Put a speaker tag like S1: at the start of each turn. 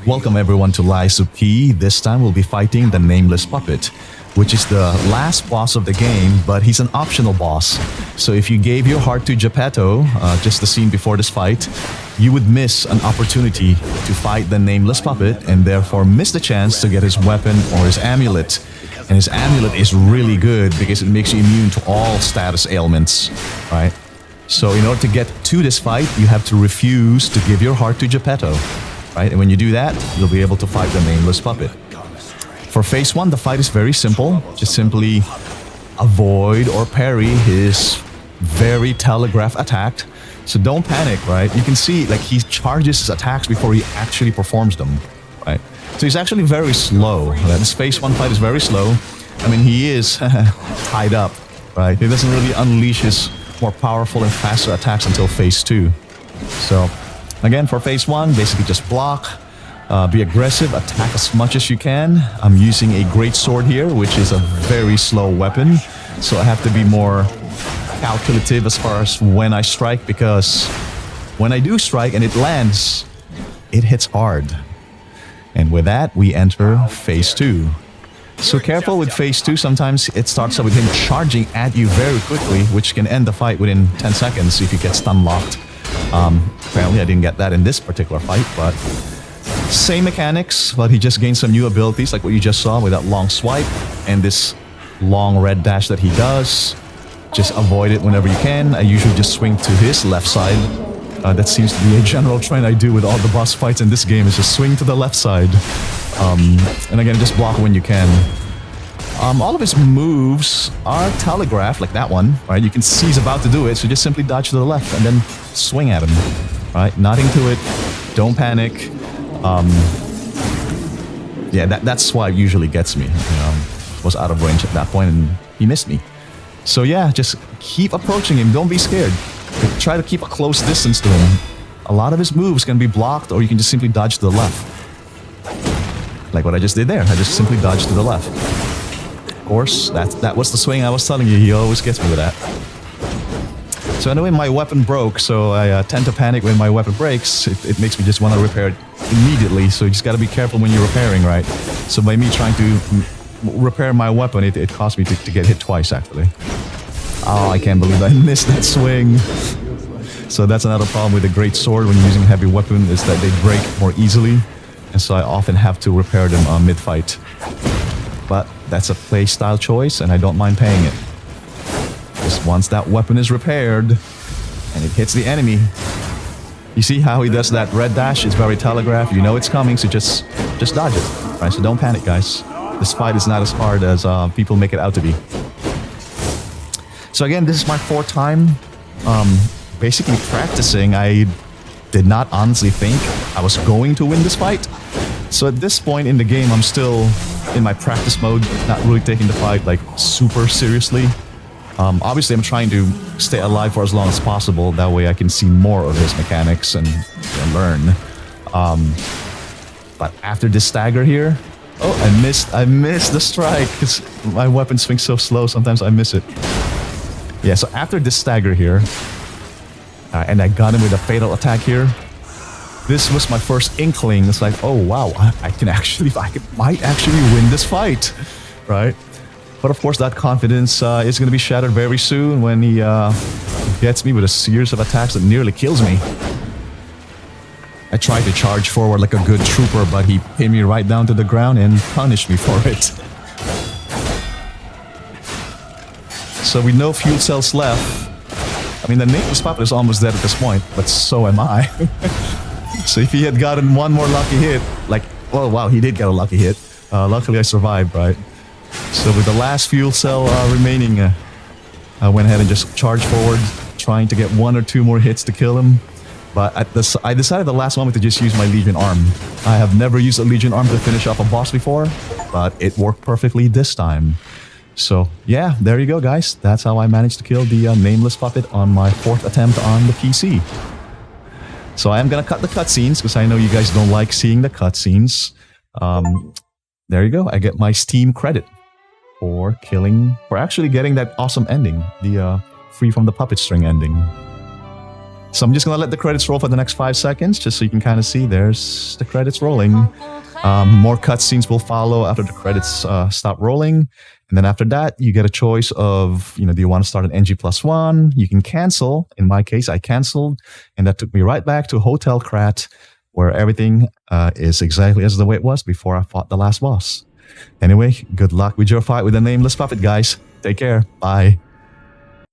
S1: Welcome everyone to Louiery. This time we'll be fighting the Nameless puppet, which is the last boss of the game, but he's an optional boss. So if you gave your heart to Geppetto, just the scene before this fight, you would miss an opportunity to fight the Nameless puppet and therefore miss the chance to get his weapon or his amulet. And his amulet is really good because it makes you immune to all status ailments, right? So in order to get to this fight, you have to refuse to give your heart to Geppetto, right? And when you do that, you'll be able to fight the Nameless puppet. For phase 1, the fight is very simple. Just simply avoid or parry his very telegraph attack. So don't panic, right? You can see like he charges his attacks before he actually performs them, right? So he's actually very slow. This phase 1 fight is very slow. I mean, he is tied up, right? He doesn't really unleash his more powerful and faster attacks until phase 2. So again, for phase 1, basically just block, be aggressive, attack as much as you can. I'm using a great sword here, which is a very slow weapon. So I have to be more calculative as far as when I strike, because when I do strike and it lands, it hits hard. And with that, we enter phase 2. So careful with phase 2, sometimes it starts out with him charging at you very quickly, which can end the fight within 10 seconds if you get stun locked. Apparently I didn't get that in this particular fight, but same mechanics, but he just gained some new abilities like what you just saw with that long swipe and this long red dash that he does. Just avoid it whenever you can. I usually just swing to his left side. That seems to be a general trend I do with all the boss fights in this game, is just swing to the left side. And again, just block when you can. All of his moves are telegraphed, like that one, right? You can see he's about to do it, so just simply dodge to the left and then swing at him, right? Nothing to it. Don't panic. Yeah, that's why it usually gets me. Was out of range at that point and he missed me. So yeah, just keep approaching him. Don't be scared. Try to keep a close distance to him. A lot of his moves can be blocked, or you can just simply dodge to the left. Like what I just did there. I just simply dodged to the left. Of course, that was the swing I was telling you. He always gets me with that. So anyway, my weapon broke, so I tend to panic when my weapon breaks. It makes me just want to repair it immediately, so you just gotta be careful when you're repairing, right? So by me trying to repair my weapon, it caused me to get hit twice, actually. Oh, I can't believe I missed that swing. So that's another problem with a great sword when you're using a heavy weapon, is that they break more easily. And so I often have to repair them mid-fight. But that's a playstyle choice, and I don't mind paying it. Just once that weapon is repaired, and it hits the enemy, you see how he does that red dash? It's very telegraphed. You know it's coming, so just dodge it. Right? So don't panic, guys. This fight is not as hard as people make it out to be. So again, this is my 4th time basically practicing. I did not honestly think I was going to win this fight. So at this point in the game, I'm still in my practice mode, not really taking the fight like super seriously. Obviously, I'm trying to stay alive for as long as possible. That way I can see more of his mechanics and learn. But after this stagger here, oh, I missed the strike because my weapon swings so slow, sometimes I miss it. Yeah, so after this stagger here, and I got him with a fatal attack here, this was my first inkling. It's like, oh wow, I might actually win this fight, right? But of course, that confidence is going to be shattered very soon when he gets me with a series of attacks that nearly kills me. I tried to charge forward like a good trooper, but he pinned me right down to the ground and punished me for it. So with no fuel cells left, I mean, the Nameless puppet is almost dead at this point, but so am I. So if he had gotten one more lucky hit, like, well, wow, he did get a lucky hit. Luckily I survived, right? So with the last fuel cell remaining, I went ahead and just charged forward, trying to get 1 or 2 more hits to kill him. But I decided the last moment to just use my Legion arm. I have never used a Legion arm to finish off a boss before, but it worked perfectly this time. So yeah, there you go, guys. That's how I managed to kill the Nameless puppet on my 4th attempt on the PC. So I am gonna cut the cutscenes because I know you guys don't like seeing the cutscenes. There you go. I get my Steam credit for actually getting that awesome ending, the free from the puppet string ending. So I'm just gonna let the credits roll for the next 5 seconds, just so you can kind of see. There's the credits rolling. More cutscenes will follow after the credits stop rolling. And then after that, you get a choice of, do you want to start an NG+1? You can cancel. In my case, I canceled. And that took me right back to Hotel Krat, where everything is exactly as the way it was before I fought the last boss. Anyway, good luck with your fight with the Nameless Puppet, guys. Take care. Bye.